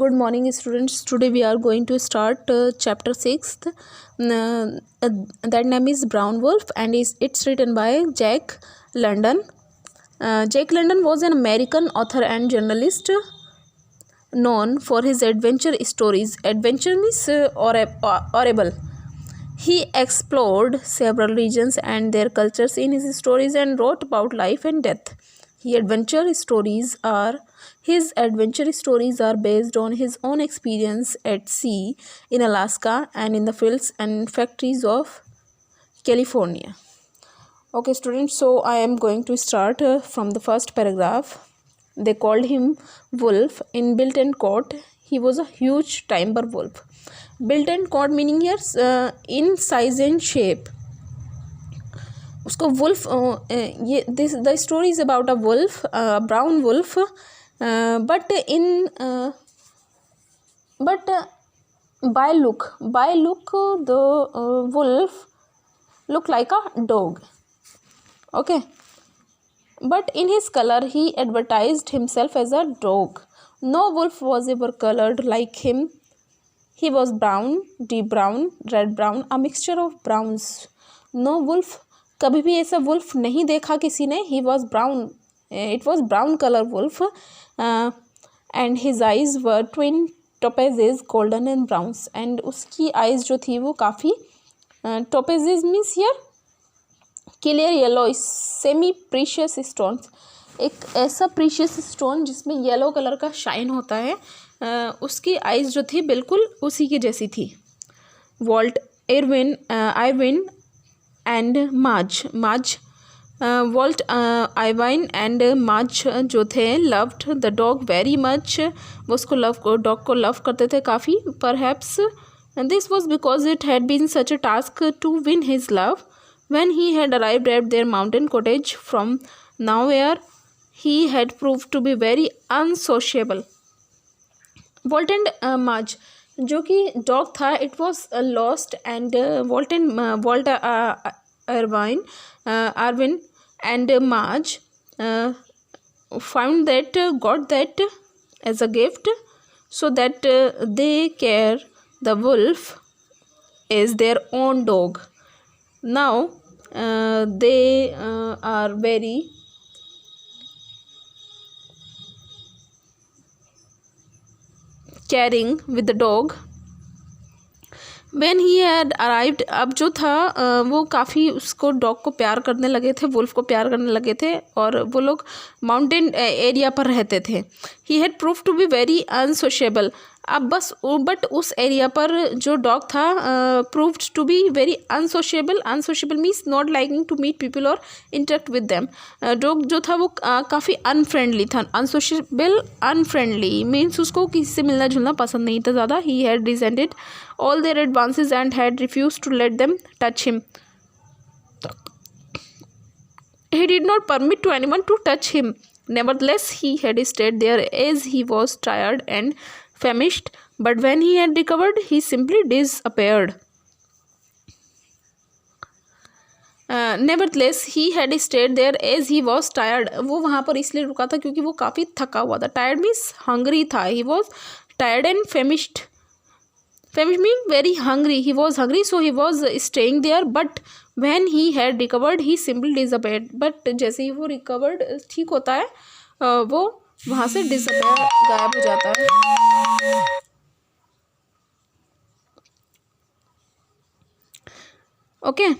Good morning, students. Today we are going to start chapter 6th. That name is Brown Wolf and it's written by Jack London. Jack London was an American author and journalist known for his adventure stories. Adventure means horrible. He explored several regions and their cultures in his stories and wrote about life and death. His adventure stories are based on his own experience at sea in Alaska and in the fields and factories of California. Okay, students, so I am going to start from the first paragraph. They called him Wolf in built and caught. He was a huge timber wolf. Built and caught meaning here in size and shape. उसको wolf ये this the story is about a wolf brown wolf but by look the wolf look like a dog. Okay, but in his color he advertised himself as a dog. No wolf was ever colored like him. He was brown, deep brown, red brown, a mixture of browns. No wolf, कभी भी ऐसा wolf नहीं देखा किसी ने. He was brown, it was brown colour wolf and his eyes were twin topazes golden and browns. And उसकी eyes जो थी वो काफ़ी topazes means here clear yellow semi precious stones. एक ऐसा प्रीशियस स्टोन जिसमें येलो कलर का shine होता है, उसकी आइज़ जो थी बिल्कुल उसी की जैसी थी. Walt Irwin and Walt Irvine and Madge जो थे loved the dog very much. वो उसको डॉग को लव करते थे काफ़ी. Perhaps this was because it had been such a task to win his love. When he had arrived at their mountain cottage from nowhere he had prove to be very unsociable. Walt and Madge जो कि dog था, it was lost and Walt Irwin and Madge found that got that as a gift so that they care the wolf is their own dog. Now they are very caring with the dog. When he had arrived, अब जो था वो काफ़ी उसको dog को प्यार करने लगे थे, वुल्फ को प्यार करने लगे थे और वो लोग माउंटेन एरिया पर रहते थे. He had prove to be very unsociable. अब बट उस एरिया पर जो डॉग था proved to be very unsociable. Unsociable means not liking to meet people और इंटरेक्ट विद देम. डॉग जो था वो काफ़ी अनफ्रेंडली था. अनसोशिएबल अनफ्रेंडली मीन्स उसको किसी से मिलना जुलना पसंद नहीं था ज़्यादा. He had resented all their advances and had refused to let them touch him. He did not permit to anyone to touch him. Nevertheless, he had stayed there as he was tired and famished, but when he had recovered, he simply disappeared. Nevertheless, he had stayed there as he was tired. वो वहाँ पर इसलिए रुका था क्योंकि वो काफ़ी थका हुआ था. Tired means hungry था. He was tired and famished. Famished means very hungry. He was hungry, so he was staying there. But when he had recovered, he simply disappeared. But जैसे ही वो recovered ठीक होता है, वो वहाँ से disappear गायब हो जाता है. Okay,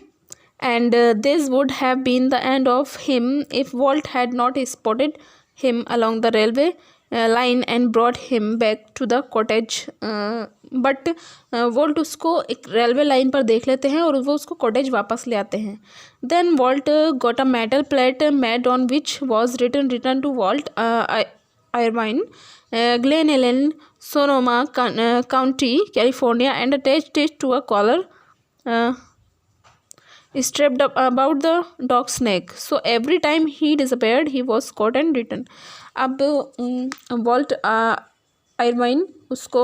and this would have been the end of him if Walt had not spotted him along the railway line and brought him back to the cottage. But Walt उसको एक रेलवे लाइन पर देख लेते हैं और वो उसको cottage वापस ले आते हैं. Then Walt got a metal plate made on which was return to Walt Irvine Glen Ellen Sonoma County California and attached it to a collar strapped up about the dog's neck. So every time he disappeared, he was caught and returned. अब vault Irving उसको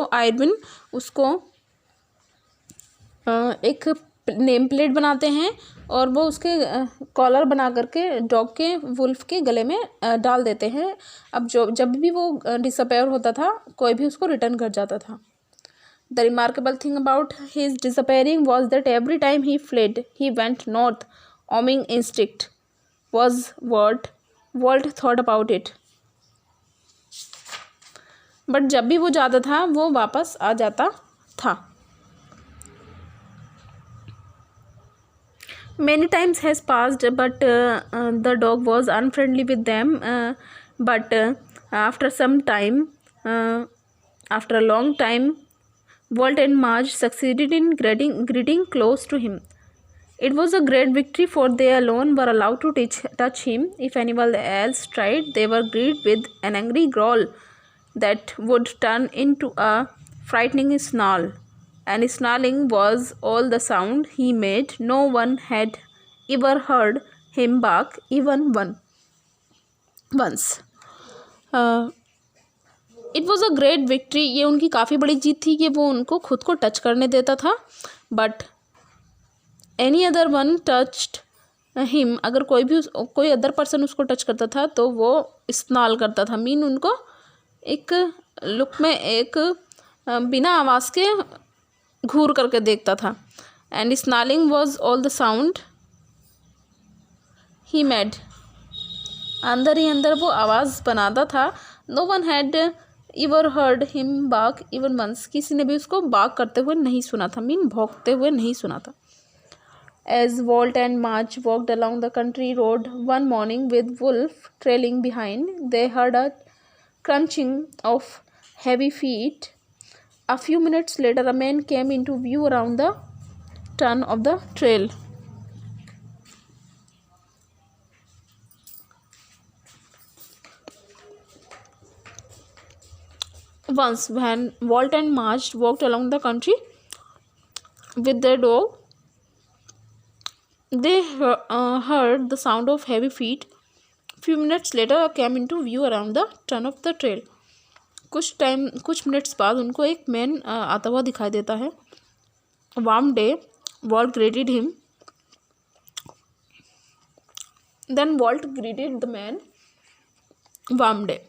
एक name plate बनाते हैं और वो उसके collar बना करके डॉग के वुल्फ के गले में डाल देते हैं। अब जब भी वो डिसअपेयर होता था कोई भी उसको रिटर्न कर जाता था। The remarkable thing about his disappearing was that every time he fled he went north homing instinct was worth world thought about it. But जब भी वो जाता था वो वापस आ जाता था। Many times has passed, but the dog was unfriendly with them. But after some time, after a long time, Walt and Marge succeeded in getting close to him. It was a great victory, for they alone were allowed to touch him. If anyone else tried, they were greeted with an angry growl that would turn into a frightening snarl. And snarling was all the sound he made. No one had ever heard him bark even once. It was a great victory, ये उनकी काफ़ी बड़ी जीत थी कि वो उनको खुद को टच करने देता था। But any other one touched him, अगर कोई अदर पर्सन उसको टच करता था तो वो स्नाल करता था, मीन उनको एक लुक में एक बिना आवाज़ के घूर करके देखता था। And snarling was all the sound he made, अंदर ही अंदर वो आवाज़ बनाता था। No one had ever heard him bark even once, किसी ने भी उसको बार्क करते हुए नहीं सुना था, मीन भौंकते हुए नहीं सुना था। As Walt and Marge walked along the country road one morning with wolf trailing behind, they heard a crunching of heavy feet. A few minutes later, a man came into view around the turn of the trail. Once, when Walt and Marge walked along the country with their dog, they heard the sound of heavy feet. Few minutes later, came into view around the turn of the trail. कुछ minutes बाद उनको एक man आता हुआ दिखाई देता है। Warm day, Walt greeted him. Then Walt greeted the man warm day,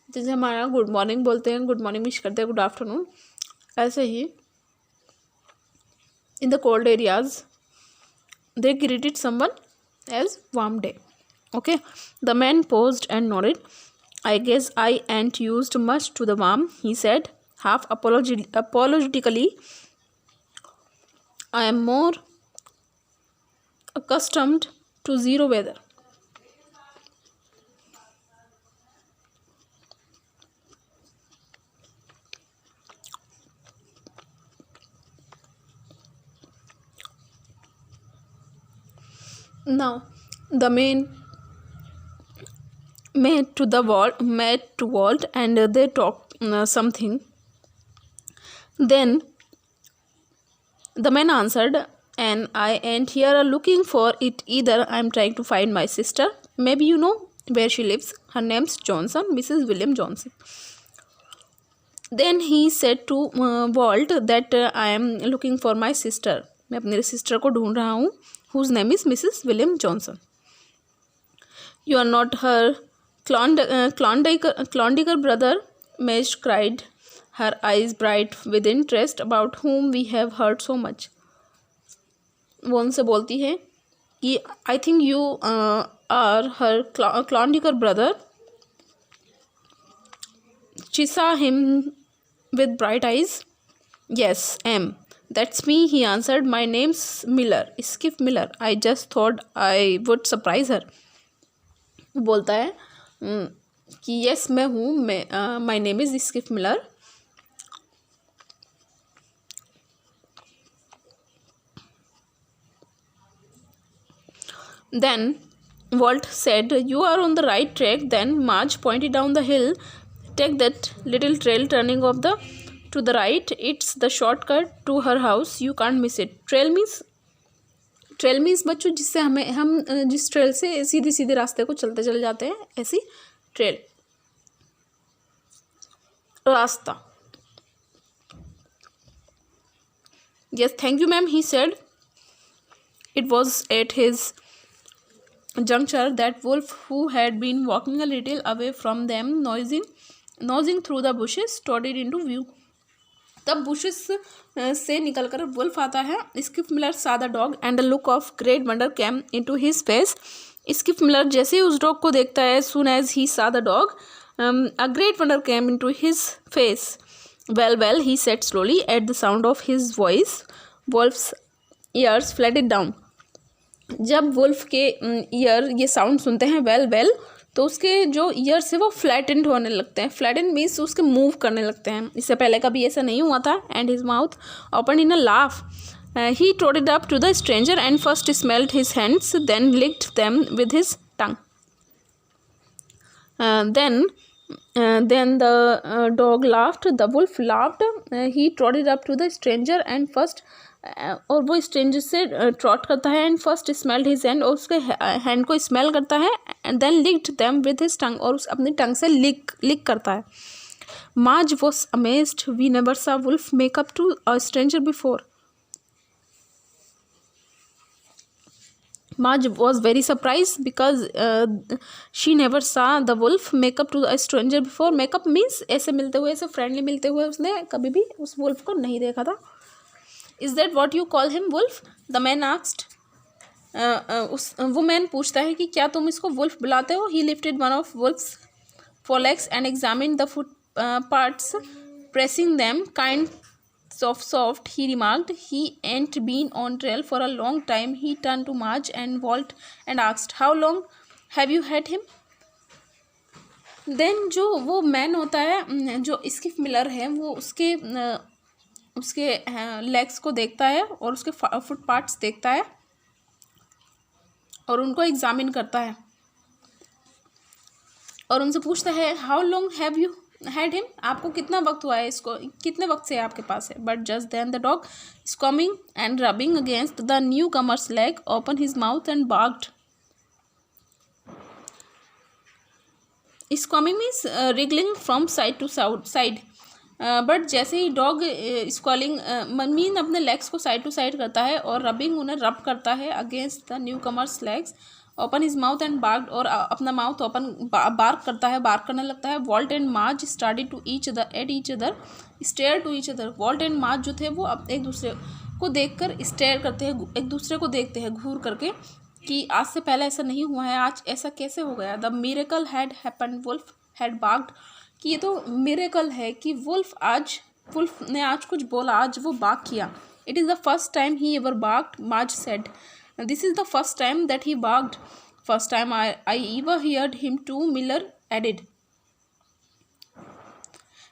जैसे हमारा गुड मॉर्निंग बोलते हैं, गुड मॉर्निंग विश करते हैं, गुड आफ्टरनून, ऐसे ही in the cold areas they greeted someone as warm day. Okay, the man paused and nodded. I guess I ain't used much to the warm, he said, half apologetically. I am more accustomed to zero weather. Now, the man met to Walt and they talked something. Then the man answered, and I ain't here looking for it either. I'm trying to find my sister. Maybe you know where she lives. Her name's Johnson, Mrs. William Johnson. Then he said to Walt that I am looking for my sister. मैं अपनी sister को ढूंढ रहा हूँ, whose name is Mrs. William Johnson. You are not her Klondike brother, Madge cried, her eyes bright with interest, about whom we have heard so much. वो उनसे बोलती है कि I think you are her Klondike brother. She saw him with bright eyes. Yes, am. That's me, he answered. My name's Miller, Skip Miller. I just thought I would surprise her. बोलता है कि yes मैं हूँ, my name is Skip Miller. Then Walt said, you are on the right track. Then Marge pointed down the hill, take that little trail turning off the to the right, it's the shortcut to her house, you can't miss it. Trail means बच्चों जिससे हम जिस trail से सीधे सीधे रास्ते को चलते चले जाते हैं, ऐसी ट्रेल, रास्ता। Yes thank you ma'am, he said, It was at his juncture that wolf, who had been walking a little away from them, nosing through the bushes, trotted into view. तब बुशेस से निकलकर wolf आता है. Schiff Miller saw the dog and a look of great wonder came into his face. Schiff Miller जैसे ही उस dog को देखता है, soon as he saw the dog, a great wonder came into his face. Well, he said slowly. At the sound of his voice, Wolf's ears flattened down. जब wolf के year ये sound सुनते हैं well, तो उसके जो years है वो फ्लैटेंड होने लगते हैं. फ्लैटेंड मीन्स उसके मूव करने लगते हैं. इससे पहले कभी ऐसा नहीं हुआ था. And his mouth open in a laugh. He trotted up to the stranger and first smelled his hands, then licked them with his tongue. Then the dog laughed. The wolf laughed. He trotted up to the stranger and first और वो stranger से trot करता है. And first smelled his hand, और उसके hand को smell करता है. And then licked them with his tongue, और उस अपनी टंग से लिक करता है. Marge was amazed. We never saw wolf make up to a stranger before. Marge was very surprised because she never saw the wolf make up to a stranger before. Make up means ऐसे मिलते हुए, ऐसे friendly मिलते हुए उसने कभी भी उस वुल्फ को नहीं देखा था. Is that what you call him, wolf? The man asked. वो मैन पूछता है कि क्या तुम इसको वुल्फ बुलाते हो. He lifted one of wolf's forelegs and examined the foot parts, pressing them kind of soft. He remarked, he ain't been on trail for a long time. He turned to Marge and Walt and asked, how long have you had him? Then जो वो man होता है, जो Schiff Miller है, वो उसके legs को देखता है और उसके फुट पार्ट्स देखता है और उनको एग्जामिन करता है और उनसे पूछता है, how long have you had him? आपको कितना वक्त हुआ है, इसको कितने वक्त से आपके पास है. But just then the dog squirming and rubbing against the newcomer's leg open his mouth and barked. Squirming means wriggling from side to side. But जैसे ही डॉग स्क्वालिंग मीन अपने लेग्स को साइड टू साइड करता है और rubbing उन्हें rub करता है against the newcomer's legs, open his mouth and bark, और अपना माउथ ओपन बार्क करता है, बार्क करने लगता है. Walt and Marge started to each other at each other stare to each other. Walt and Marge जो थे वो अब एक दूसरे को देखकर स्टेयर करते हैं, एक दूसरे को देखते हैं घूर करके कि आज से पहले ऐसा नहीं हुआ है, आज ऐसा कैसे हो गया. The miracle had happened. Wolf had barked. कि ये तो मिरेकल है कि वुल्फ ने आज कुछ बोला, आज वो बार्क किया. It is the first time he ever barked, Marge said. This is the first time that he barked. First time I ever heard him too, Miller added.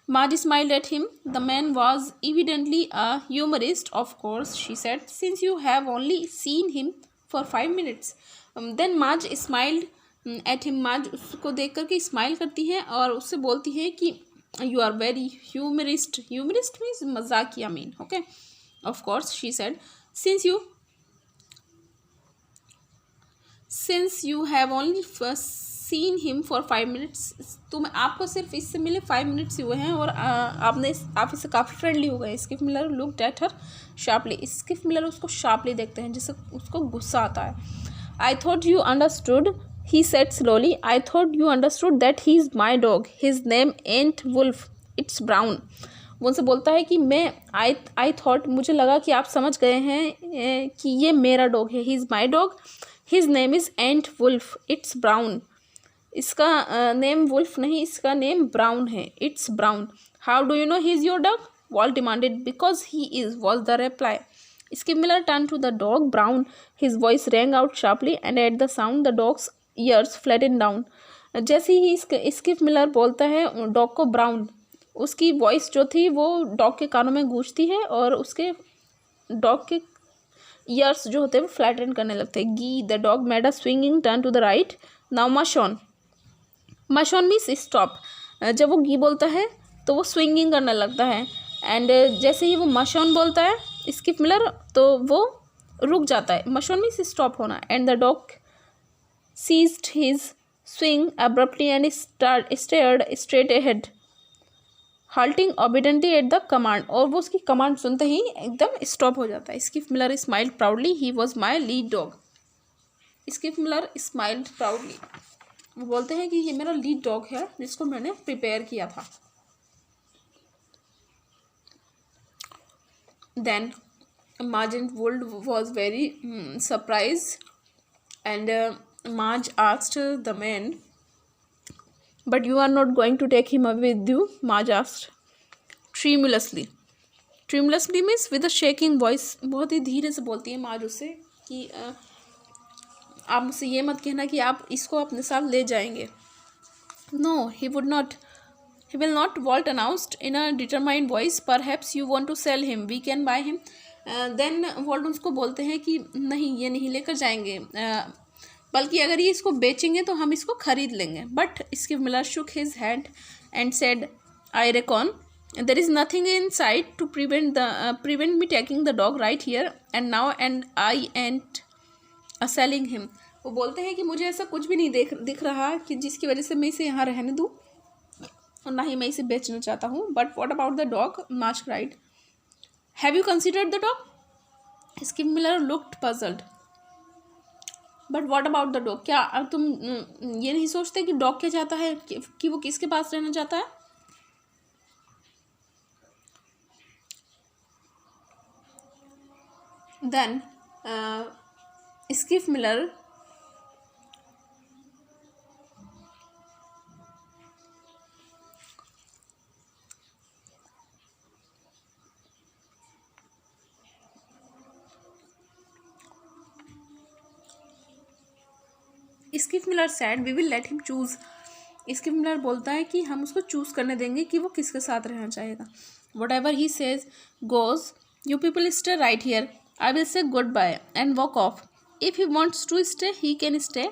Marge smiled at him. The man was evidently a humorist. Of course, she said, since you have only seen him for 5 minutes. Then Marge smiled at him. Marge उसको देख करके smile करती है और उससे बोलती है कि you are very humorist. Humorist means मजाकिया mean. Okay. Of course, she said, since you have only seen him for 5 minutes. आपको सिर्फ इससे मिले 5 मिनट्स हुए हैं और आप इससे काफ़ी फ्रेंडली हो गए. Skiff Miller looked at her sharply. Skiff Miller उसको शार्पली देखते हैं जिससे उसको गुस्सा आता है. I thought you understood, he said slowly. I thought you understood that he is my dog. His name ain't wolf, it's brown. वो उनसे बोलता है कि मैं आई थॉट, मुझे लगा कि आप समझ गए हैं कि ये मेरा डॉग है. He is my dog. His name isn't wolf, it's brown. इसका नेम वुल्फ नहीं, इसका नेम ब्राउन है, it's brown. How do you know he is your dog? Walt demanded. Because he is was the reply. Skiff Miller turn to the dog Brown. His voice rang out sharply and at the sound the dog's ears flatten down. जैसे ही Schiff Miller बोलता है dog को brown, उसकी voice जो थी वो dog के कानों में गूंजती है और उसके डॉग के ईयर्स जो होते हैं वो फ्लैटन करने लगते हैं. Gee the dog made a swinging turn to the right. Now mush on. Mush on means stop. जब वो गी बोलता है तो वो स्विंगिंग करने लगता है. एंड जैसे ही वो मशॉन बोलता है स्किफ मिलर तो वो रुक जाता है. मशॉन मीन्स स्टॉप होना. And the dog ceased his swing abruptly and stared straight ahead. halting obediently at the command, और वो उसकी कमांड सुनते ही एकदम स्टॉप हो जाता है. Schiff Miller smiled proudly, he was my lead dog. Schiff Miller smiled proudly, वो बोलते हैं कि ये मेरा लीड डॉग है जिसको मैंने प्रिपेयर किया था. Then Marge and Wold was very surprised, and Marge asked the man, "But you are not going to take him away with you?" Marge asked tremulously. Tremulously means with a shaking voice. बहुत ही धीरे से बोलती है मार्ज उससे कि आप मुझसे ये मत कहना कि आप इसको अपने साथ ले जाएंगे. No, he would not. He will not, Walt announced in a determined voice. Perhaps you want to sell him. We can buy him. Then Walt उसको बोलते हैं कि नहीं, ये नहीं लेकर जाएंगे, बल्कि अगर ये इसको बेचेंगे तो हम इसको खरीद लेंगे. But Skiff Miller shook his hand and said, I reckon there is nothing in sight to prevent me taking the dog right here and now and I and selling him. वो बोलते हैं कि मुझे ऐसा कुछ भी नहीं दिख रहा कि जिसकी वजह से मैं इसे यहाँ रहने दूँ, और ना ही मैं इसे बेचना चाहता हूँ. But what about the dog? Marge cried. Have you considered the dog? Skip Miller looked puzzled. But what about the dog? क्या अब तुम ये नहीं सोचते कि डॉग क्या चाहता है, कि वो किसके पास रहना चाहता है? Then Skip Miller Skiff Miller said, we will let him choose. Skiff Miller बोलता है कि हम उसको चूज़ करने देंगे कि वो किसके साथ रहना चाहेगा. Whatever he says goes. You people stay right here. I will say good bye and walk off. If he wants to stay he can stay.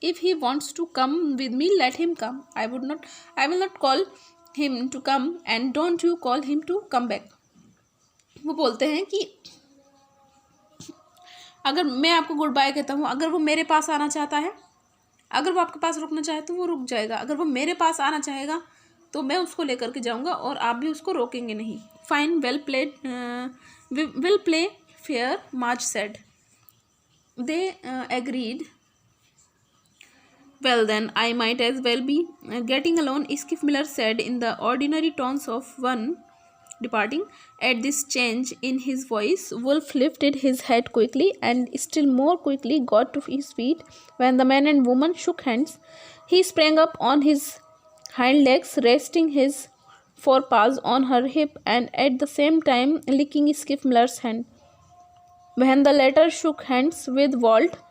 If he wants to come with me let him come. I will not call him to come and don't you call him to come back. वो बोलते हैं कि अगर मैं आपको good bye कहता हूँ, अगर वो मेरे पास आना चाहता है, अगर वो आपके पास रुकना चाहे तो वो रुक जाएगा, अगर वो मेरे पास आना चाहेगा तो मैं उसको लेकर के जाऊंगा और आप भी उसको रोकेंगे नहीं. Fine, well played, will play fair, Marge said. They agreed. Well then I might as well be getting along, Skiff Miller said in the ordinary tones of one departing. At this change in his voice, Wolf lifted his head quickly and still more quickly got to his feet. When the man and woman shook hands, he sprang up on his hind legs, resting his forepaws on her hip and at the same time licking Skip Miller's hand. When the latter shook hands with Walt,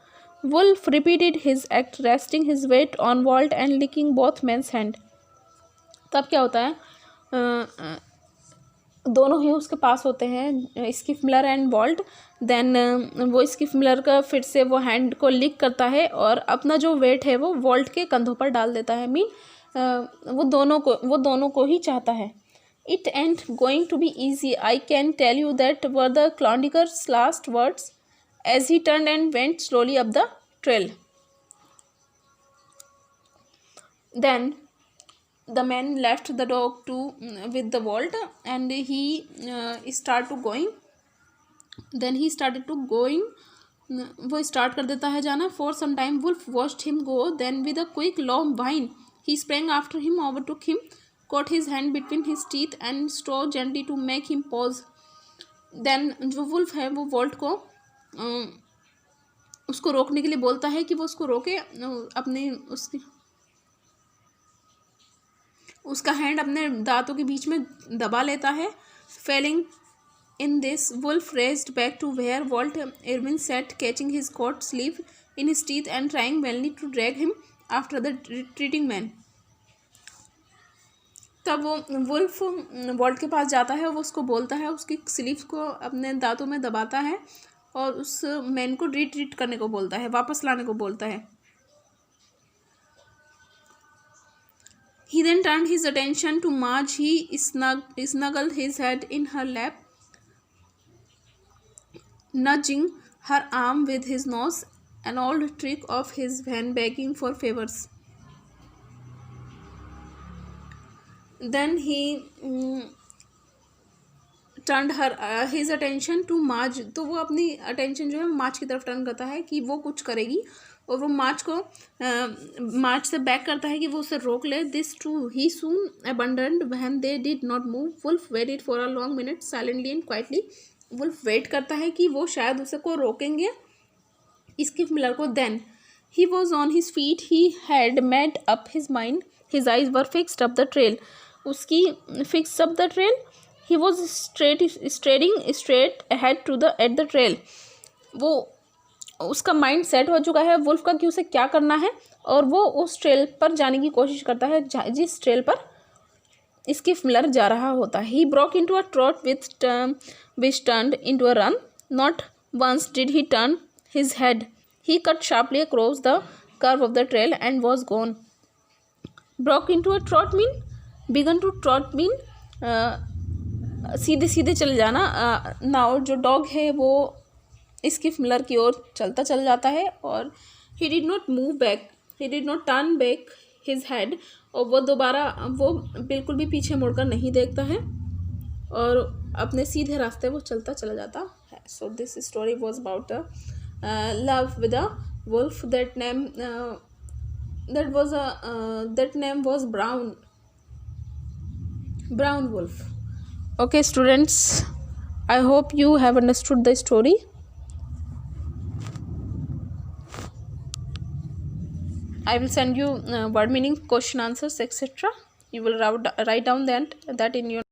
Wolf repeated his act, resting his weight on Walt and licking both men's hand. तब क्या होता है, दोनों ही उसके पास होते हैं, Skiff Miller and Walt. देन वो स्किफ मिलर का फिर से वो हैंड को लिक करता है और अपना जो वेट है वो वॉल्ट के कंधों पर डाल देता है. वो दोनों को ही चाहता है. It and going to be easy, I can tell you that were the Klondiker's last words as he turn and went slowly up the trail. Then the man left the dog with the Walt and he started to going. Then he started to going. वो start कर देता है जाना. For some time Wolf watched him go. Then with a quick long whine he sprang after him, overtook him, caught his hand between his teeth and strode gently to make him pause. Then जो wolf है वो vault को उसको रोकने के लिए बोलता है कि वो उसको रोके, अपने उसका हैंड अपने दांतों के बीच में दबा लेता है. Failing in this, wolf raced back to where Walt Irvine sat, catching his coat sleeve in his teeth and trying वेलनी to drag him after the retreating man. तब वो वुल्फ वॉल्ट के पास जाता है, वो उसको बोलता है, उसकी स्लीव्स को अपने दांतों में दबाता है और उस मैन को रिट्रीट करने को बोलता है, वापस लाने को बोलता है. He then turned his attention to Marge. He snuggled his head in her lap, nudging her arm with his nose, an old trick of his when begging for favors. then he turned her his attention to Marge. तो वो अपनी attention जो है मार्च की तरफ turn करता है कि वो कुछ करेगी, और वो मार्च को मार्च से बैक करता है कि वो उसे रोक ले. This too he soon abandoned when they did not move. Wolf waited for a long minute silently and quietly. Wolf wait करता है कि वो शायद उसे को रोकेंगे, स्किफ मिलर को. Then he was on his feet. He had made up his mind. His eyes were fixed up the trail. उसकी fixed up the trail. He was staring straight ahead to the at the trail. वो उसका mind set हो चुका है wolf का कि उसे क्या करना है, और वो उस ट्रेल पर जाने की कोशिश करता है जिस ट्रेल पर स्किफ मिलर जा रहा होता है. He broke into a trot which turned into a run. Not once did he turn his head. He cut sharply across the curve of the trail and was gone. Broke into a trot mean, began to trot mean सीधे सीधे चले जाना. Now जो dog है वो Skiff Miller की ओर चलता चल जाता है, और he did not move back, he did not turn back his head. और वो दोबारा वो बिल्कुल भी पीछे मुड़कर नहीं देखता है, और अपने सीधे रास्ते वो चलता चला जाता है. So this story was about love with a wolf. That name was brown wolf. Okay students, I hope you have understood the story. I will send you word meaning, question answers, etc. You will write down that in your